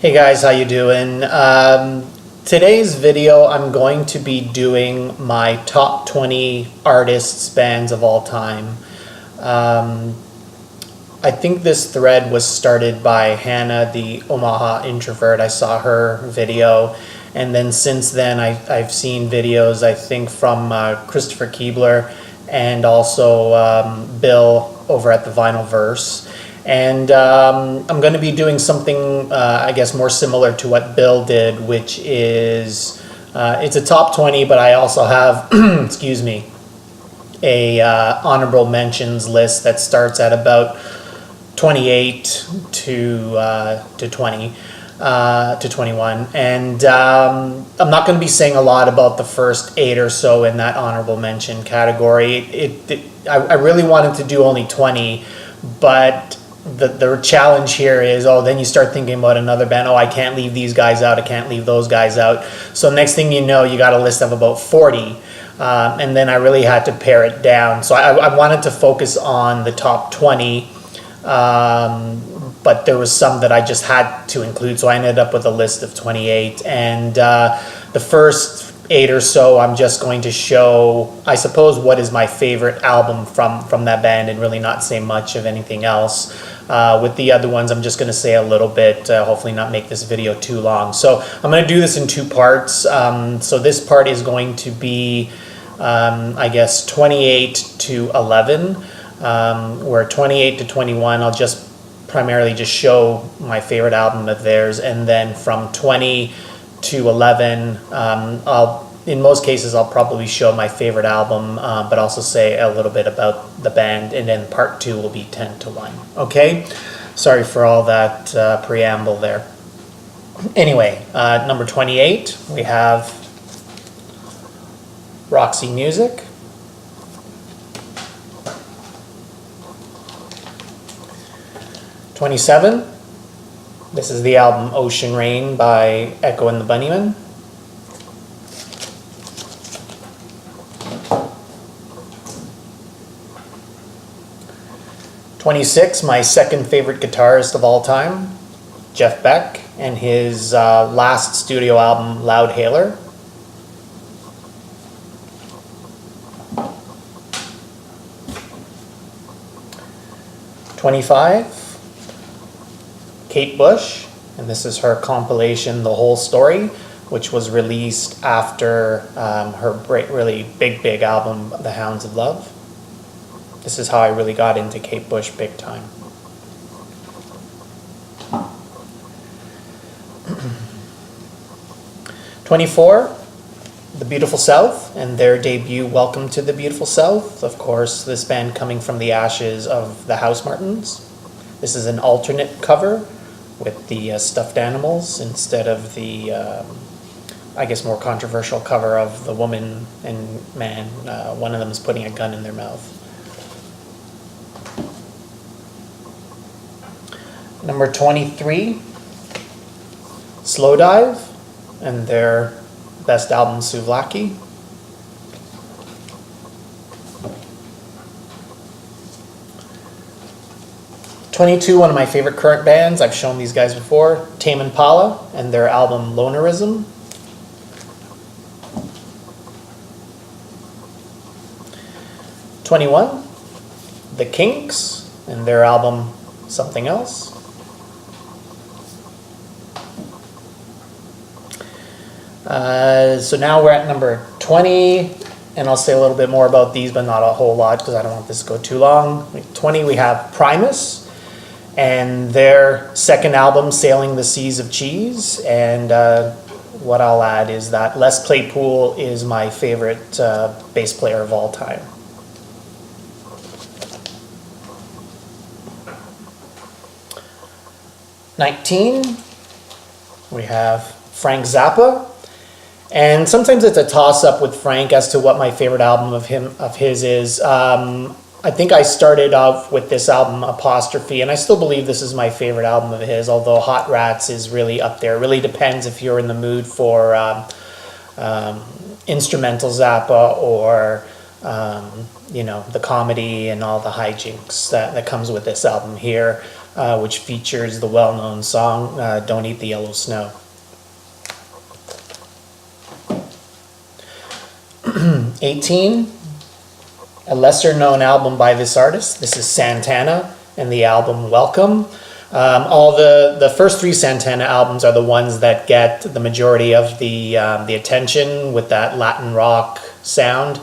Hey guys, how you doing? Today's video I'm going to be doing my top 20 artists, bands of all time. I think this thread was started by Hannah, the Omaha introvert. I saw her video, and then since then I've seen videos, I think, from Christopher Keebler and also Bill over at the Vinyl Verse. And I'm going to be doing something, I guess, more similar to what Bill did, which is, it's a top 20, but I also have, excuse me, a honorable mentions list that starts at about 28 to 20 to 21. And I'm not going to be saying a lot about the first 8 or so in that honorable mention category. I really wanted to do only 20, but the challenge here is, then you start thinking about another band. I can't leave these guys out. I can't leave those guys out. So next thing you know, you got a list of about 40. And then I really had to pare it down. So I wanted to focus on the top 20. But there was some that I just had to include. So I ended up with a list of 28. And the first 8 or so, I'm just going to show, I suppose, what is my favorite album from that band, and really not say much of anything else. With the other ones, I'm just going to say a little bit, hopefully not make this video too long. So I'm going to do this in 2 parts. So this part is going to be, I guess, 28 to 11, where 28 to 21, I'll just primarily just show my favorite album of theirs, and then from 20 to 11, in most cases I'll probably show my favorite album, but also say a little bit about the band, and then part 2 will be 10 to 1. Okay, sorry for all that preamble there. Anyway, number 28, we have Roxy Music. '27, this is the album Ocean Rain by Echo and the Bunnymen. '26, my second favorite guitarist of all time, Jeff Beck, and his last studio album, Loudhailer. '25, Kate Bush, and this is her compilation, The Whole Story, which was released after her really big album, The Hounds of Love. This is how I really got into Kate Bush big time. '24, The Beautiful South, and their debut, Welcome to the Beautiful South. Of course, this band coming from the ashes of the Housemartins. This is an alternate cover with the stuffed animals instead of the, I guess, more controversial cover of the woman and man. One of them is putting a gun in their mouth. Number 23, Slowdive, and their best album, Souvlaki. '22, one of my favorite current bands. I've shown these guys before, Tame Impala, and their album Lonerism. '21, The Kinks, and their album Something Else. So now we're at number 20, and I'll say a little bit more about these, but not a whole lot because I don't want this to go too long. 20, we have Primus, and their second album, Sailing the Seas of Cheese. And what I'll add is that Les Claypool is my favorite bass player of all time. '19, we have Frank Zappa. And sometimes it's a toss-up with Frank as to what my favorite album of his is. I think I started off with this album, Apostrophe, and I still believe this is my favorite album of his, although Hot Rats is really up there. It really depends if you're in the mood for instrumental Zappa or the comedy and all the hijinks that comes with this album here. which features the well-known song Don't Eat the Yellow Snow. 18, a lesser-known album by this artist. This is Santana and the album Welcome. All the first three Santana albums are the ones that get the majority of the attention with that Latin rock sound.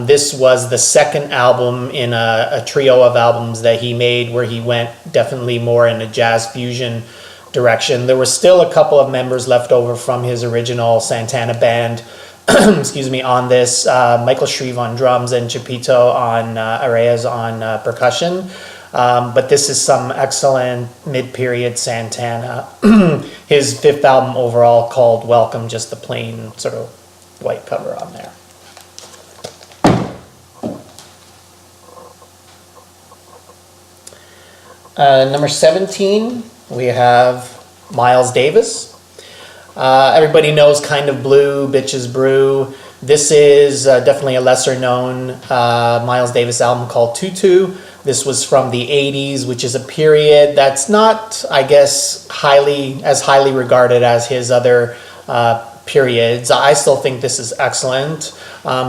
This was the second album in a trio of albums that he made where he went definitely more in a jazz fusion direction. There were still a couple of members left over from his original Santana band, excuse me, on this. Michael Shreve on drums and Chapito on Arrayas on percussion. But this is some excellent mid-period Santana. His fifth album overall called Welcome, just the plain sort of white cover on there. Number 17, we have Miles Davis. Everybody knows Kind of Blue, Bitches Brew. This is definitely a lesser known Miles Davis album called Tutu. This was from the 80s, which is a period that's not, I guess, as highly regarded as his other periods. I still think this is excellent.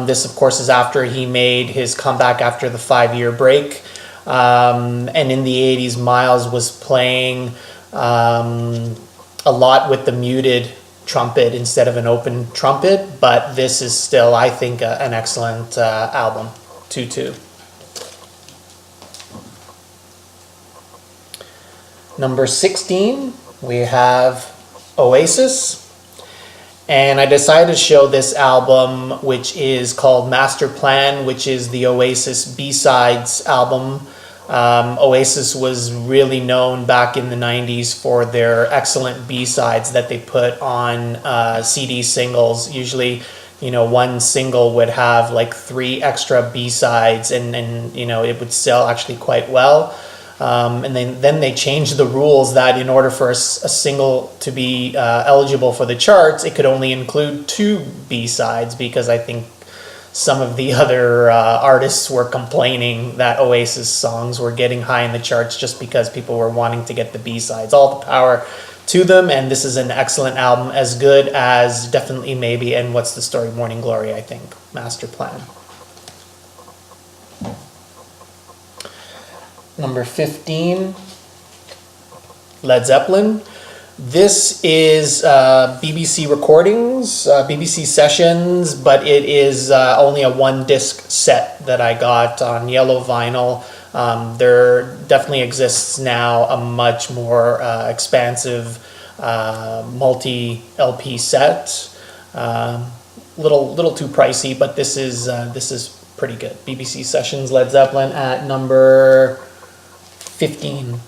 This, of course, is after he made his comeback after the 5-year break. And in the 80s, Miles was playing a lot with the muted trumpet instead of an open trumpet, but this is still, I think, an excellent album, Tutu. Number 16, we have Oasis. And I decided to show this album, which is called Master Plan, which is the Oasis B-Sides album. Oasis was really known back in the 90s for their excellent B-sides that they put on CD singles. Usually, one single would have like 3 extra B-sides and it would sell actually quite well. And then they changed the rules that in order for a single to be eligible for the charts, it could only include 2 B-sides, because I think some of the other artists were complaining that Oasis songs were getting high in the charts just because people were wanting to get the B-sides. All the power to them, and this is an excellent album, as good as Definitely Maybe and What's the Story, Morning Glory, I think. Master Plan. Number 15, Led Zeppelin. This is BBC recordings, BBC sessions, but it is only a 1-disc set that I got on yellow vinyl. There definitely exists now a much more expansive multi-LP set. Little too pricey, but this is pretty good. BBC sessions, Led Zeppelin at number 15.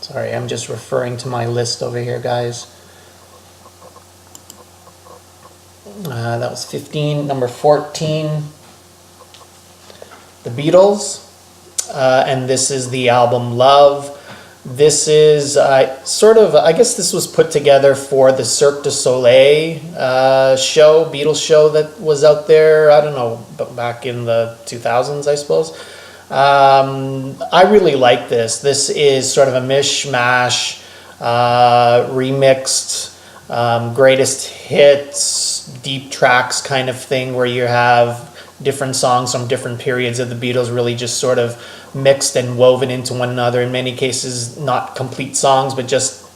Sorry, I'm just referring to my list over here, guys. That was 15. Number 14, The Beatles. And this is the album Love. This is I guess this was put together for the Cirque du Soleil Beatles show that was out there, I don't know, but back in the 2000s, I suppose. I really like this. This is sort of a mishmash, remixed, greatest hits, deep tracks kind of thing, where you have different songs from different periods of the Beatles really just sort of mixed and woven into one another. In many cases, not complete songs, but just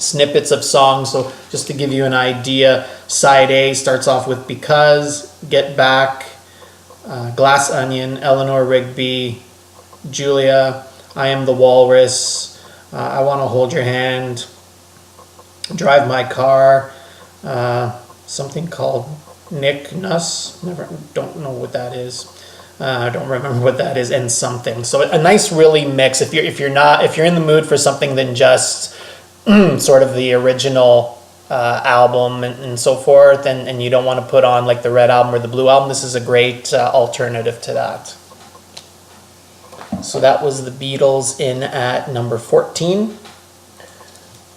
snippets of songs. So just to give you an idea, side A starts off with Because, Get Back, Glass Onion, Eleanor Rigby, Julia, I Am the Walrus, I Want to Hold Your Hand, Drive My Car, something called Nick Nuss, don't know what that is. I don't remember what that is, and something. So a nice really mix. If you're in the mood for something than just sort of the original album and so forth, and you don't want to put on like the Red Album or the Blue Album, this is a great alternative to that. So that was the Beatles in at number 14.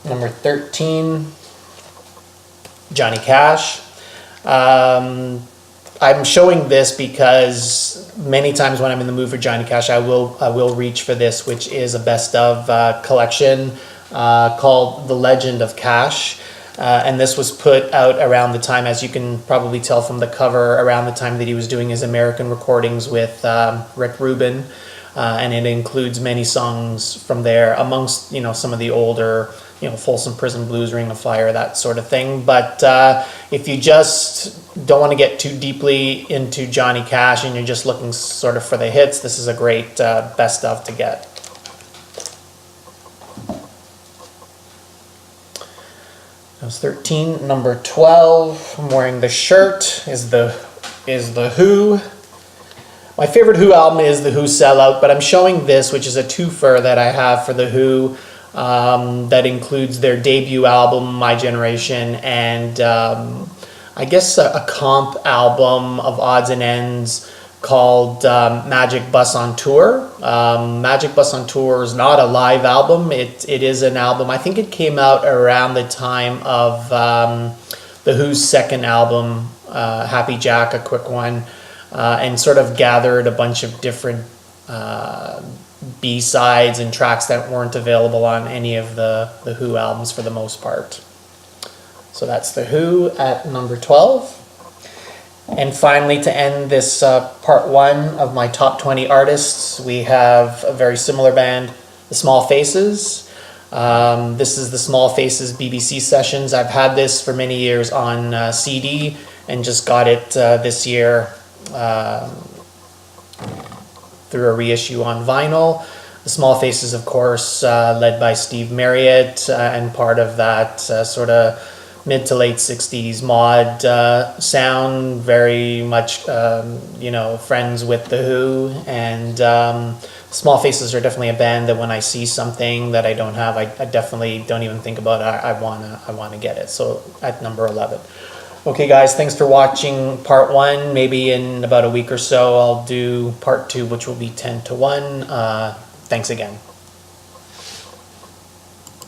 Number 13, Johnny Cash. I'm showing this because many times when I'm in the mood for Johnny Cash, I will reach for this, which is a best of collection called The Legend of Cash. And this was put out around the time, as you can probably tell from the cover, around the time that he was doing his American recordings with Rick Rubin. And it includes many songs from there, amongst, some of the older, Folsom Prison Blues, Ring of Fire, that sort of thing. But if you just don't want to get too deeply into Johnny Cash and you're just looking sort of for the hits, this is a great best of to get. That was 13. Number 12, I'm wearing the shirt, is the Who. My favorite Who album is the Who Sellout, but I'm showing this, which is a twofer that I have for the Who, that includes their debut album, My Generation, and I guess a comp album of odds and ends called Magic Bus on Tour. Magic Bus on Tour is not a live album. It is an album. I think it came out around the time of the Who's second album, Happy Jack, a quick one, and sort of gathered a bunch of different B-sides and tracks that weren't available on any of the Who albums for the most part. So that's the Who at number 12. And finally, to end this part one of my top 20 artists, we have a very similar band, The Small Faces. This is The Small Faces BBC Sessions. I've had this for many years on CD and just got it this year through a reissue on vinyl. The Small Faces, of course, led by Steve Marriott, and part of that sort of mid to late 60s mod sound, very much, friends with The Who. And Small Faces are definitely a band that when I see something that I don't have, I definitely don't even think about it. I wanna get it. So at number 11. Okay guys, thanks for watching part one. Maybe in about a week or so I'll do part two, which will be 10 to 1. Thanks again.